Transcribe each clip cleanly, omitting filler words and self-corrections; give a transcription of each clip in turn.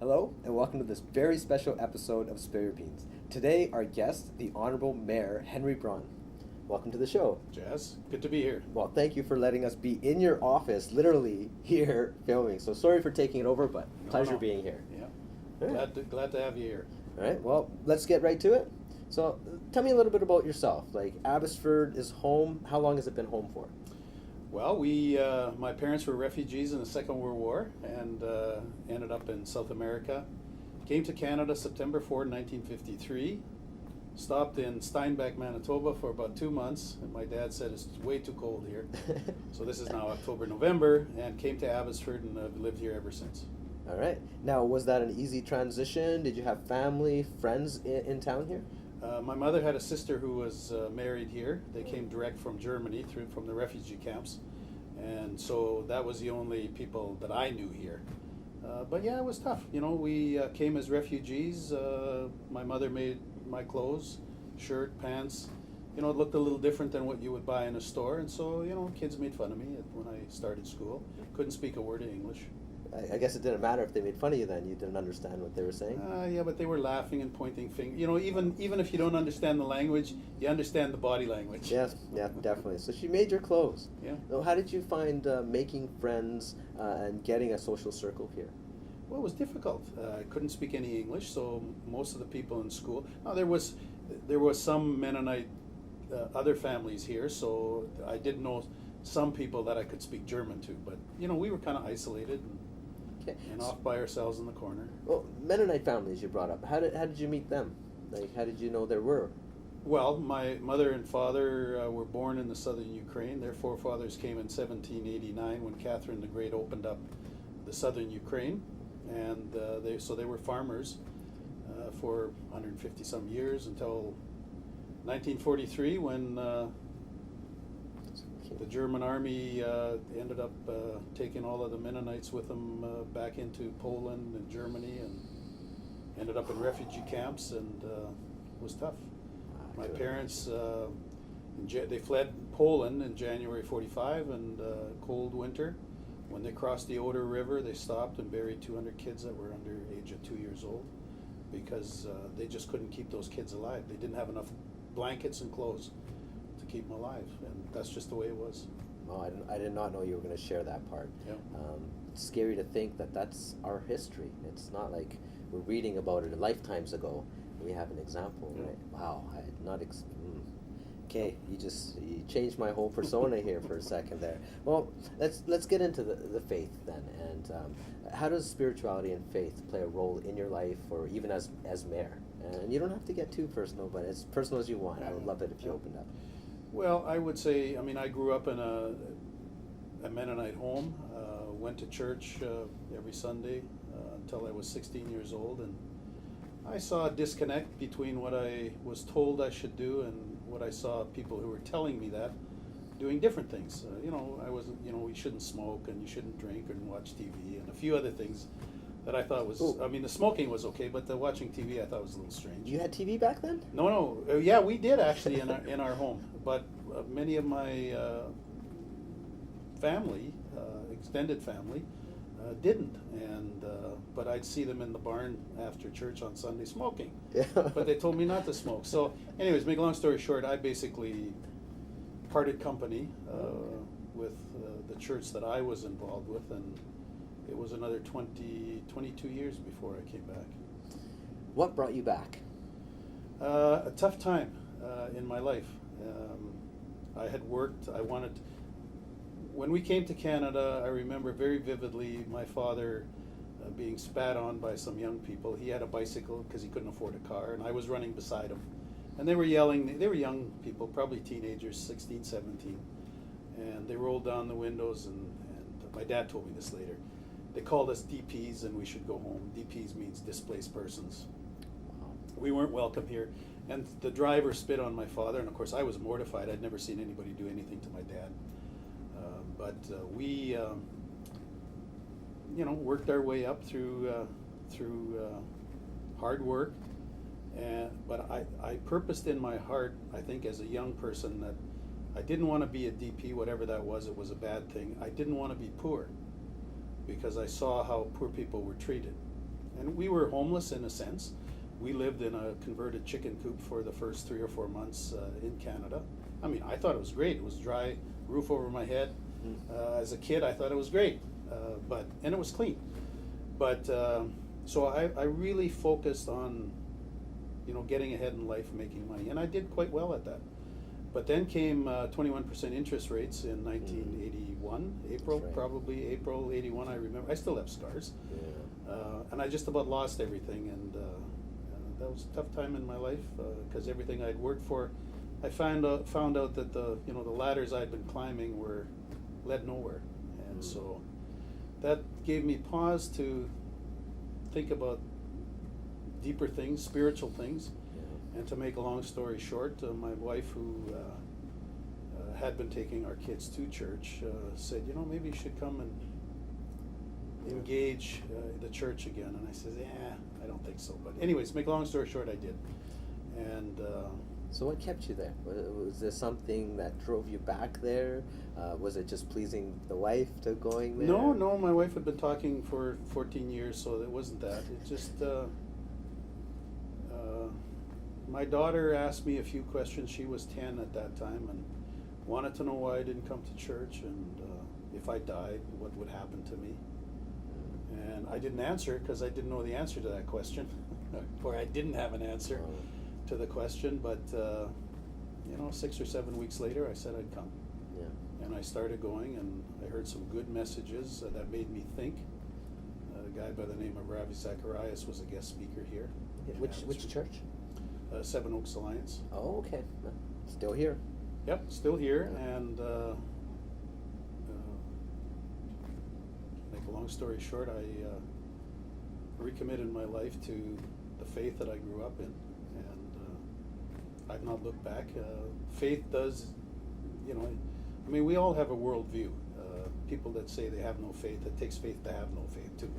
Hello, and welcome to this very special episode of Spill Your Beans. Today, our guest, the Honorable Mayor Henry Braun. Welcome to the show. Jazz, good to be here. Well, thank you for letting us be in your office, literally here filming. So sorry for taking it over, but pleasure being here. Yeah, Right. glad to have you here. All right, well, let's get right to it. So tell me a little bit about yourself. Like, Abbotsford is home. How long has it been home for? Well, my parents were refugees in the Second World War and ended up in South America. Came to Canada September 4, 1953. Stopped in Steinbach, Manitoba for about 2 months. And my dad said it's way too cold here. So this is now October, November, and came to Abbotsford and I've lived here ever since. All right. Now, was that an easy transition? Did you have family, friends in town here? My mother had a sister who was married here. They came direct from Germany, from the refugee camps. And so that was the only people that I knew here. But yeah, it was tough. You know, we came as refugees. My mother made my clothes, shirt, pants. You know, it looked a little different than what you would buy in a store. And so, you know, kids made fun of me when I started school. Couldn't speak a word of English. I guess it didn't matter if they made fun of you then. You didn't understand what they were saying? Yeah, but they were laughing and pointing fingers. You know, even if you don't understand the language, you understand the body language. Yes, yeah, definitely. So she made your clothes. Yeah. So how did you find making friends and getting a social circle here? Well, it was difficult. I couldn't speak any English, so most of the people in school. Now there was some Mennonite other families here, so I did know some people that I could speak German to. But you know, we were kind of isolated. And off by ourselves in the corner. Well, Mennonite families you brought up. How did you meet them? Like, how did you know there were? Well, my mother and father were born in the southern Ukraine. Their forefathers came in 1789 when Catherine the Great opened up the southern Ukraine, and they were farmers for 150 some years until 1943 when. The German army ended up taking all of the Mennonites with them back into Poland and Germany, and ended up in refugee camps, and it was tough. My parents, they fled Poland in January 45 and cold winter. When they crossed the Oder River, they stopped and buried 200 kids that were under age of 2 years old because they just couldn't keep those kids alive. They didn't have enough blankets and clothes to keep them alive, and that's just the way it was. Oh, I did not know you were going to share that part. Yeah. It's scary to think that that's our history. It's not like we're reading about it lifetimes ago. We have an example, Yeah. right? Wow, I had not. Okay, you changed my whole persona here for a second there. Well, let's get into the faith then, and how does spirituality and faith play a role in your life, or even as mayor? And you don't have to get too personal, but as personal as you want. I would love it if you opened up. Well, I would say, I mean, I grew up in a Mennonite home, went to church every Sunday until I was 16 years old, and I saw a disconnect between what I was told I should do and what I saw people who were telling me that doing different things. You know, you shouldn't smoke and you shouldn't drink and watch TV and a few other things that I thought was, I mean, the smoking was okay, but the watching TV I thought was a little strange. You had TV back then? No. Yeah, we did actually in our home, but many of my family, extended family, didn't, and but I'd see them in the barn after church on Sunday smoking. Yeah. But they told me not to smoke. So, anyways, make a long story short, I basically parted company with the church that I was involved with, and it was another 22 years before I came back. What brought you back? A tough time in my life. I had worked, when we came to Canada, I remember very vividly my father being spat on by some young people. He had a bicycle because he couldn't afford a car, and I was running beside him. And they were yelling, they were young people, probably teenagers, 16, 17. And they rolled down the windows, and my dad told me this later. They called us DPs and we should go home. DPs means displaced persons. We weren't welcome here. And the driver spit on my father, and of course I was mortified. I'd never seen anybody do anything to my dad. But we worked our way up through hard work. But I purposed in my heart, I think as a young person, that I didn't want to be a DP, whatever that was. It was a bad thing. I didn't want to be poor because I saw how poor people were treated. and we were homeless in a sense. We lived in a converted chicken coop for the first 3 or 4 months in Canada. I mean, I thought it was great. It was dry, roof over my head. As a kid, I thought it was great, and it was clean. But so I really focused on, getting ahead in life, making money, and I did quite well at that. But then came 21% interest rates in 1981, April, That's right. probably April 81. I remember. I still have scars, Yeah. and I just about lost everything, and that was a tough time in my life because everything I'd worked for, I found out that the ladders I'd been climbing led nowhere, and so that gave me pause to think about deeper things, spiritual things. And to make a long story short, my wife, who had been taking our kids to church, said, maybe you should come and engage the church again. And I said, I don't think so. But anyways, make a long story short, I did. And so what kept you there? Was there something that drove you back there? Was it just pleasing the wife to going there? No, my wife had been talking for 14 years, so it wasn't that. It just... my daughter asked me a few questions. She was 10 at that time and wanted to know why I didn't come to church, and if I died, what would happen to me. And I didn't answer because I didn't know the answer to that question, or I didn't have an answer to the question. But 6 or 7 weeks later, I said I'd come. Yeah. And I started going, and I heard some good messages that made me think. A guy by the name of Ravi Zacharias was a guest speaker here. Which church? Seven Oaks Alliance. Oh, okay. Still here. Yep, still here. And make a long story short, I recommitted my life to the faith that I grew up in, and I've not looked back. Faith does, we all have a worldview. People that say they have no faith, it takes faith to have no faith too.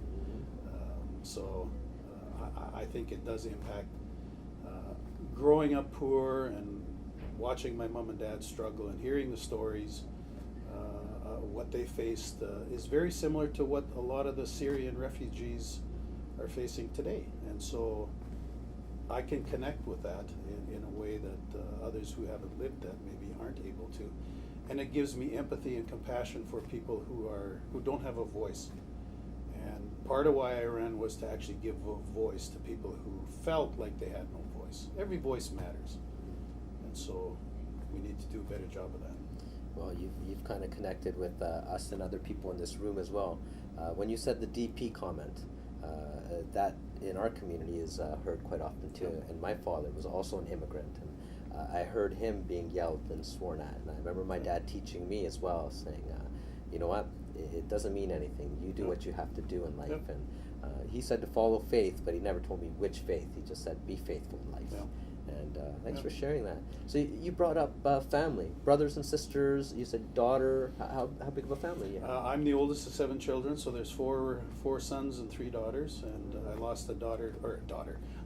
So I think it does impact. Growing up poor and watching my mom and dad struggle and hearing the stories, what they faced is very similar to what a lot of the Syrian refugees are facing today. And so I can connect with that in a way that others who haven't lived that maybe aren't able to. And it gives me empathy and compassion for people who don't have a voice. And part of why I ran was to actually give a voice to people who felt like they had no voice. Every voice matters, and so we need to do a better job of that. Well, you've kind of connected with us and other people in this room as well. When you said the DP comment, that in our community is heard quite often too. And my father was also an immigrant, and I heard him being yelled and sworn at. And I remember my dad teaching me as well, saying, you know what, it doesn't mean anything. You do what you have to do in life. And he said to follow faith, but he never told me which faith. He just said, be faithful in life. And thanks for sharing that. So you brought up family, brothers and sisters. You said daughter. How big of a family you have? I'm the oldest of 7 children, so there's four sons and 3 daughters. And I lost a daughter.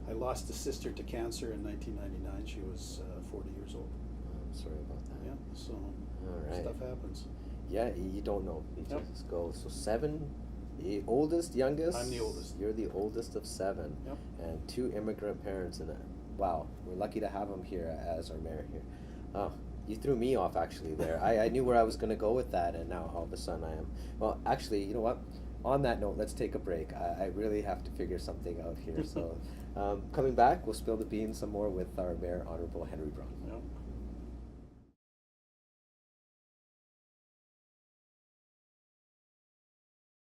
I lost a sister to cancer in 1999. She was 40 years old. I'm sorry about that. Yeah, so All right. stuff happens. Yeah, you don't know. You just go. So 7, the oldest, youngest? I'm the oldest. You're the oldest of 7. Yep. And 2 immigrant parents. And wow, we're lucky to have them here as our mayor here. Oh, you threw me off actually there. I knew where I was going to go with that, and now all of a sudden I am. Well, actually, you know what? On that note, let's take a break. I really have to figure something out here. So coming back, we'll spill the beans some more with our Mayor, Honorable Henry Braun. Yep.